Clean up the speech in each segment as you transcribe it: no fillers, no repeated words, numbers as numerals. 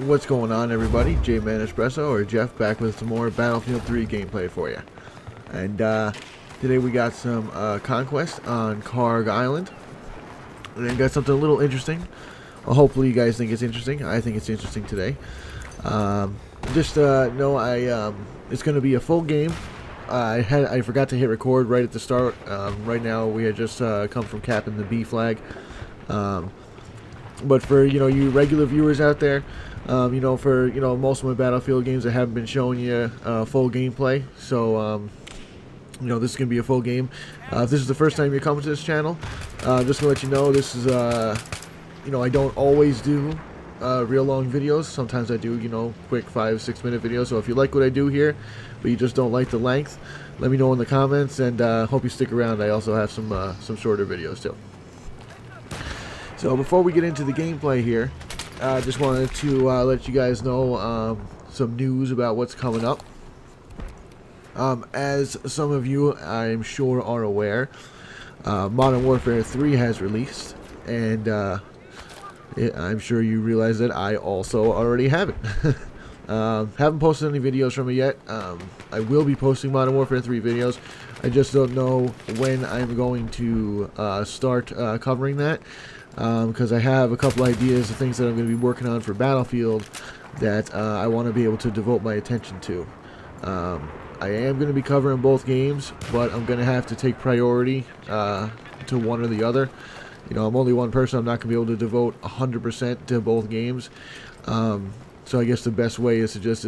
What's going on, everybody? J-Man Espresso or Jeff back with some more Battlefield 3 gameplay for you. And today we got some Conquest on Kharg Island. And got something a little interesting. Well, hopefully you guys think it's interesting. I think it's interesting today. Just know it's going to be a full game. I forgot to hit record right at the start. Right now we had just come from capping the B flag. But for you regular viewers out there, for most of my Battlefield games, I haven't been showing you full gameplay. So this is gonna be a full game. If this is the first time you're coming to this channel, just gonna let you know this is I don't always do real long videos. Sometimes I do quick 5-6 minute videos. So if you like what I do here, but you just don't like the length, let me know in the comments, and hope you stick around. I also have some shorter videos too. So before we get into the gameplay here, I just wanted to let you guys know some news about what's coming up. As some of you, I'm sure, are aware, Modern Warfare 3 has released, and I'm sure you realize that I also already have it. Haven't posted any videos from it yet. I will be posting Modern Warfare 3 videos. I just don't know when I'm going to start covering that. Because I have a couple ideas of things that I'm going to be working on for Battlefield that I want to be able to devote my attention to. I am going to be covering both games, but I'm going to have to take priority to one or the other. I'm only one person. I'm not going to be able to devote 100% to both games. So I guess the best way is to just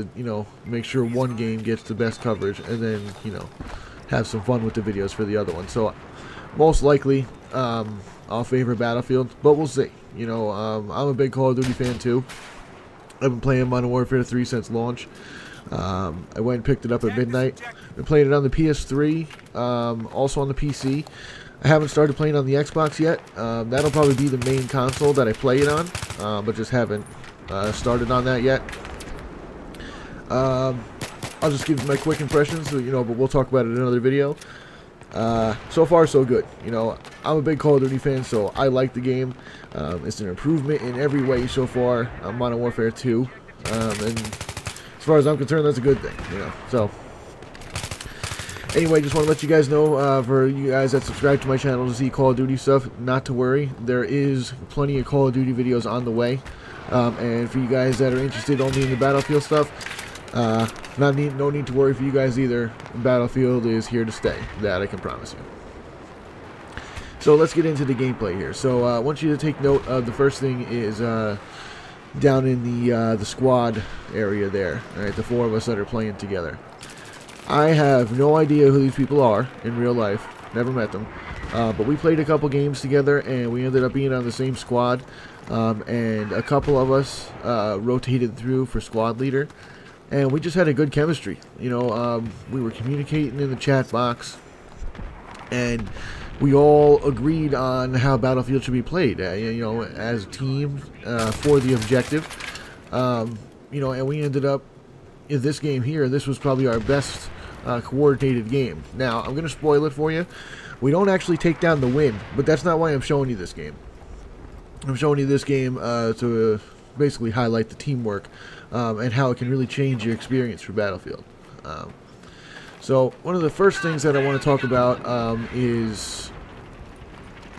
make sure one game gets the best coverage, and then have some fun with the videos for the other one. So most likely I'll favor Battlefield, but we'll see. I'm a big Call of Duty fan too. I've been playing Modern Warfare 3 since launch. I went and picked it up at midnight. Been playing it on the PS3, also on the PC. I haven't started playing on the Xbox yet. That'll probably be the main console that I play it on, but just haven't started on that yet. I'll just give you my quick impressions, but we'll talk about it in another video. So far so good. I'm a big Call of Duty fan, so I like the game. It's an improvement in every way so far on Modern Warfare 2, and as far as I'm concerned, that's a good thing. So anyway, just want to let you guys know, for you guys that subscribe to my channel to see Call of Duty stuff, not to worry. There is plenty of Call of Duty videos on the way, and for you guys that are interested only in the Battlefield stuff, no need to worry for you guys either. Battlefield is here to stay. That I can promise you. So let's get into the gameplay here. So I want you to take note of the first thing is down in the squad area there. All right, the four of us that are playing together. I have no idea who these people are in real life. Never met them. But we played a couple games together, and we ended up being on the same squad. And a couple of us rotated through for squad leader. And we just had a good chemistry. We were communicating in the chat box, and we all agreed on how Battlefield should be played. As a team for the objective. And we ended up in this game here. This was probably our best coordinated game. Now I'm going to spoil it for you. We don't actually take down the win, but that's not why I'm showing you this game. I'm showing you this game to basically highlight the teamwork and how it can really change your experience for Battlefield. So one of the first things that I want to talk about is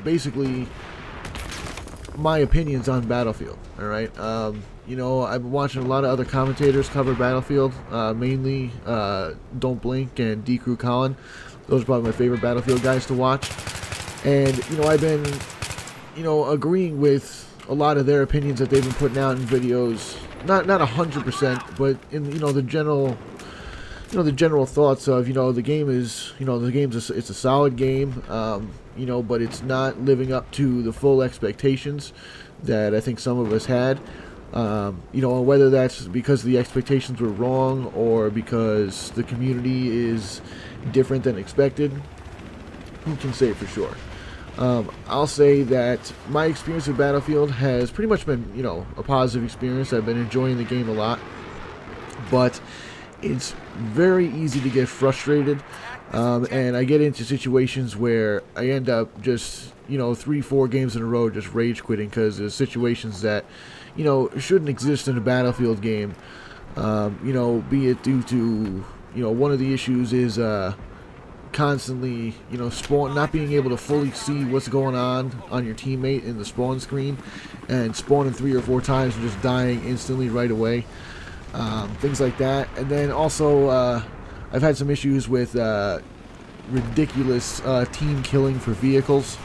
basically my opinions on Battlefield. All right, I've been watching a lot of other commentators cover Battlefield, mainly Don't Blink and D-Crew Colin. Those are probably my favorite Battlefield guys to watch. And I've been agreeing with a lot of their opinions that they've been putting out in videos. Not 100%, but in the general thoughts of the game is it's a solid game, but it's not living up to the full expectations that I think some of us had. Whether that's because the expectations were wrong or because the community is different than expected, who can say for sure? I'll say that my experience with Battlefield has pretty much been, a positive experience. I've been enjoying the game a lot, but it's very easy to get frustrated, and I get into situations where I end up just, 3-4 games in a row just rage quitting because there's situations that, you know, shouldn't exist in a Battlefield game. You know, be it due to, you know, one of the issues is constantly, you know, not being able to fully see what's going on your teammate in the spawn screen, and spawning 3 or 4 times and just dying instantly right away. Things like that. And then also, I've had some issues with ridiculous team killing for vehicles.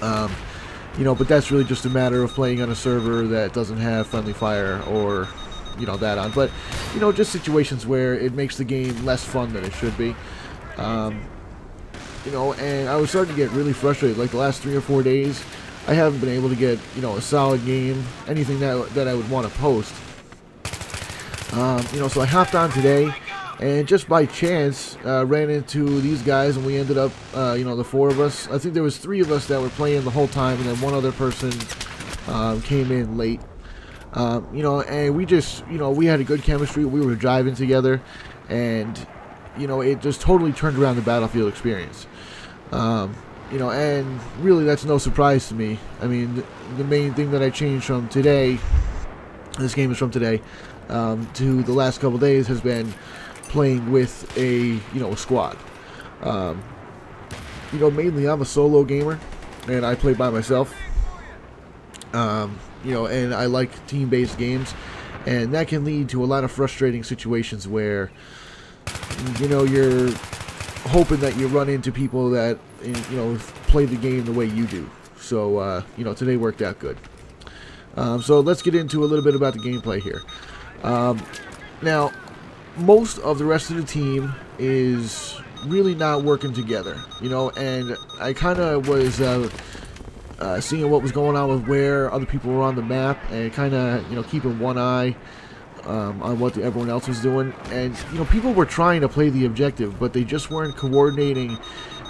You know, but that's really just a matter of playing on a server that doesn't have friendly fire or, you know, that on. But, you know, just situations where it makes the game less fun than it should be. You know, and I was starting to get really frustrated. Like the last 3 or 4 days, I haven't been able to get, you know, a solid game, anything that I would want to post. You know, so I hopped on today, and just by chance ran into these guys, and we ended up, you know, the 4 of us. I think there was 3 of us that were playing the whole time, and then one other person came in late. You know, and we just, you know, we had a good chemistry. We were driving together, and, you know, it just totally turned around the Battlefield experience. You know, and really that's no surprise to me. I mean, the main thing that I changed from today, this game is from today, to the last couple days has been playing with a, you know, a squad. You know, mainly I'm a solo gamer, and I play by myself. You know, and I like team-based games, and that can lead to a lot of frustrating situations where, you know, you're hoping that you run into people that, you know, play the game the way you do. So, you know, today worked out good. So let's get into a little bit about the gameplay here. Now, most of the rest of the team is really not working together, you know, and I kind of was seeing what was going on with where other people were on the map, and kind of, you know, keeping one eye on what everyone else was doing. And, you know, people were trying to play the objective, but they just weren't coordinating,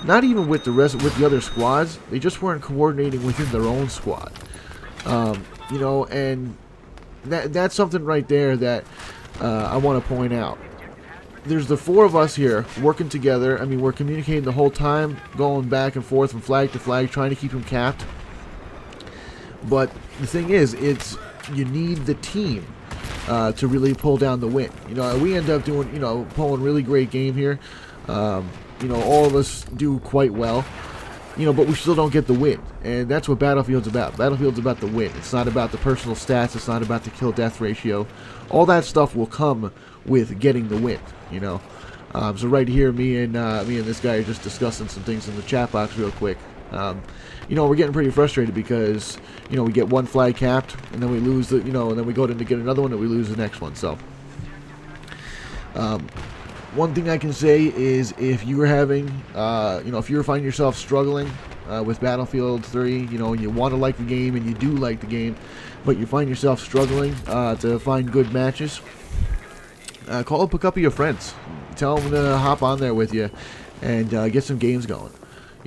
not even with the other squads. They just weren't coordinating within their own squad. You know, and that's something right there that I want to point out. There's the 4 of us here working together. I mean, we're communicating the whole time, going back and forth from flag to flag, trying to keep them capped. But the thing is, you need the team to really pull down the win. You know, we end up doing, you know, pulling really great game here. You know, all of us do quite well. You know, but we still don't get the win, and that's what Battlefield's about. Battlefield's about the win. It's not about the personal stats. It's not about the kill-death ratio. All that stuff will come with getting the win. You know, so right here, me and this guy are just discussing some things in the chat box real quick. You know, we're getting pretty frustrated because, you know, we get one flag capped, and then we lose the, you know, and then we go to get another one, and we lose the next one. So, one thing I can say is, if you were having, you know, if you're finding yourself struggling with Battlefield 3, you know, and you want to like the game, and you do like the game, but you find yourself struggling to find good matches, call up a couple of your friends. Tell them to hop on there with you and get some games going.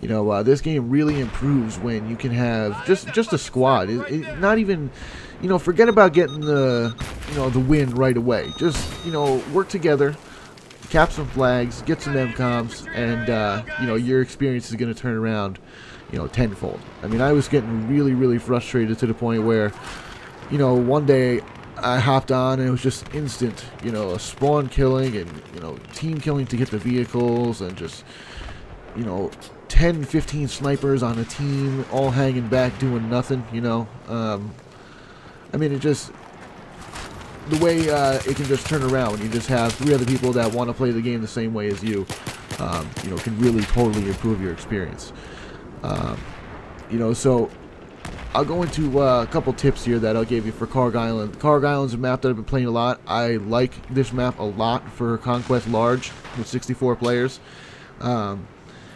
You know, this game really improves when you can have just a squad. Not even, you know, forget about getting the, you know, the win right away. Just, you know, work together, cap some flags, get some MCOMs, and, you know, your experience is going to turn around, you know, tenfold. I mean, I was getting really, really frustrated to the point where, you know, one day I hopped on and it was just instant, you know, a spawn killing and, you know, team killing to get the vehicles, and just, you know, 10, 15 snipers on a team all hanging back doing nothing, you know. I mean, it just, the way it can just turn around when you just have 3 other people that want to play the game the same way as you, you know, can really totally improve your experience. You know, so I'll go into a couple tips here that I'll give you for Kharg Island. Kharg Island's a map that I've been playing a lot. I like this map a lot for Conquest Large with 64 players.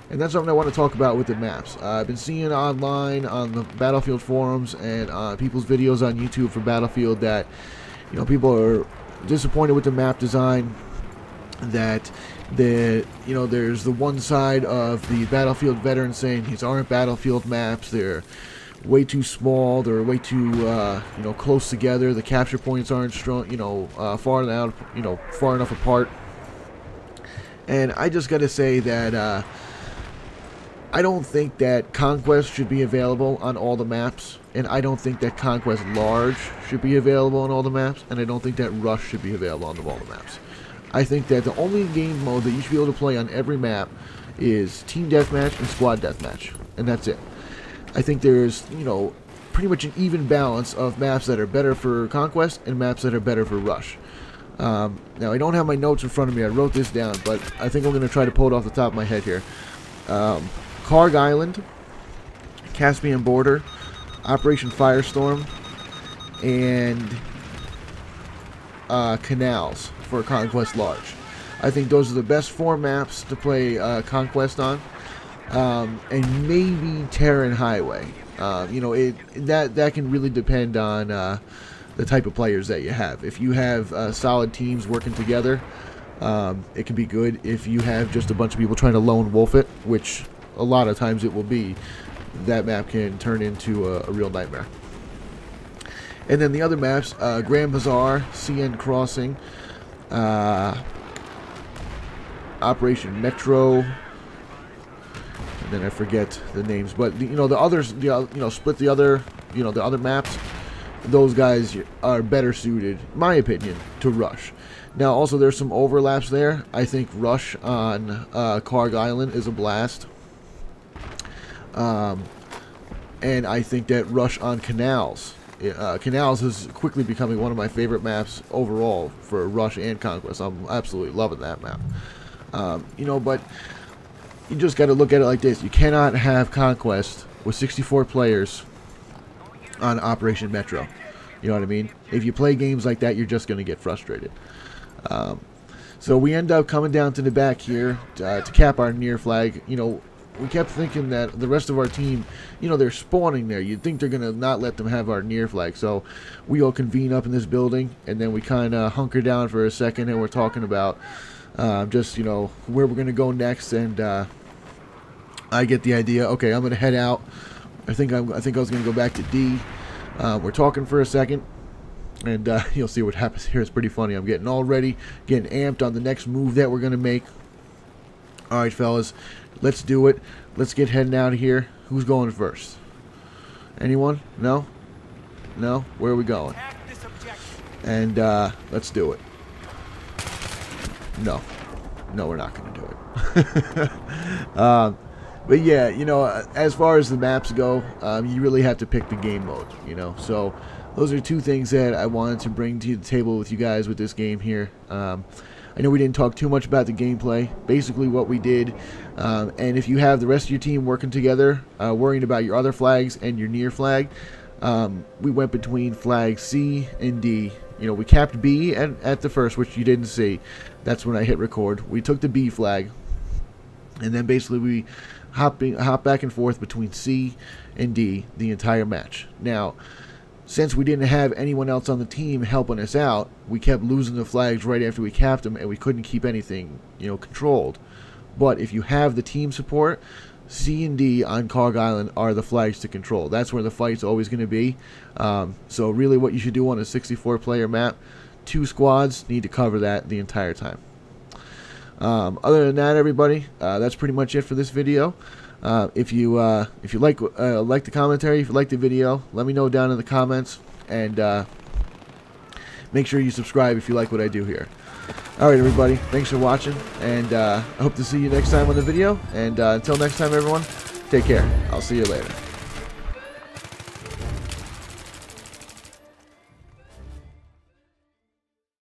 And that's something I want to talk about with the maps. I've been seeing online on the Battlefield forums and people's videos on YouTube for Battlefield that, you know, people are disappointed with the map design. That you know, there's the one side of the Battlefield veterans saying these aren't Battlefield maps. They're way too small. They're way too you know, close together. The capture points aren't strong. You know, far enough apart. And I just got to say that I don't think that Conquest should be available on all the maps, and I don't think that Conquest Large should be available on all the maps, and I don't think that Rush should be available on all the maps. I think that the only game mode that you should be able to play on every map is Team Deathmatch and Squad Deathmatch, and that's it. I think there's, you know, pretty much an even balance of maps that are better for Conquest and maps that are better for Rush. Now, I don't have my notes in front of me. I wrote this down, but I think I'm going to try to pull it off the top of my head here. Kharg Island, Caspian Border, Operation Firestorm, and Canals for Conquest Large. I think those are the best 4 maps to play Conquest on, and maybe Terran Highway. You know, that can really depend on the type of players that you have. If you have solid teams working together, it can be good. If you have just a bunch of people trying to lone wolf it, which a lot of times it will be, that map can turn into a real nightmare. And then the other maps, Grand Bazaar, CN Crossing, Operation Metro, and then I forget the names, but you know, the others, you know, split the other, you know, the other maps. Those guys are better suited, in my opinion, to Rush. Now, also there's some overlaps there. I think Rush on Kharg Island is a blast. And I think that Rush on Canals. Canals is quickly becoming one of my favorite maps overall for Rush and Conquest. I'm absolutely loving that map. You know, but you just got to look at it like this. You cannot have Conquest with 64 players on Operation Metro. You know what I mean? If you play games like that, you're just going to get frustrated. So we end up coming down to the back here to cap our near flag. You know, we kept thinking that the rest of our team, you know, they're spawning there. You'd think they're going to not let them have our near flag. So we all convene up in this building, and then we kind of hunker down for a second, and we're talking about just, you know, where we're going to go next. And I get the idea, okay, I'm going to head out. I think I was going to go back to D. We're talking for a second, and you'll see what happens here. It's pretty funny. I'm getting all ready, getting amped on the next move that we're going to make. All right, fellas, let's do it. Let's get heading out of here. Who's going first? Anyone? No? No? Where are we going? And let's do it. No. No, we're not going to do it. But yeah, you know, as far as the maps go, you really have to pick the game mode, you know. So those are 2 things that I wanted to bring to the table with you guys with this game here. I know we didn't talk too much about the gameplay, basically what we did, and if you have the rest of your team working together, worrying about your other flags and your near flag, we went between flag C and D. You know, we capped B at the first, which you didn't see. That's when I hit record. We took the B flag, and then basically we hop back and forth between C and D the entire match. Now, since we didn't have anyone else on the team helping us out, we kept losing the flags right after we capped them, and we couldn't keep anything, you know, controlled. But if you have the team support, C and D on Kharg Island are the flags to control. That's where the fight's always going to be. So really what you should do on a 64-player map, 2 squads need to cover that the entire time. Other than that, everybody, that's pretty much it for this video. If you like the commentary, if you like the video, let me know down in the comments, and make sure you subscribe if you like what I do here. Alright, everybody, thanks for watching, and I hope to see you next time on the video, and until next time, everyone, take care. I'll see you later.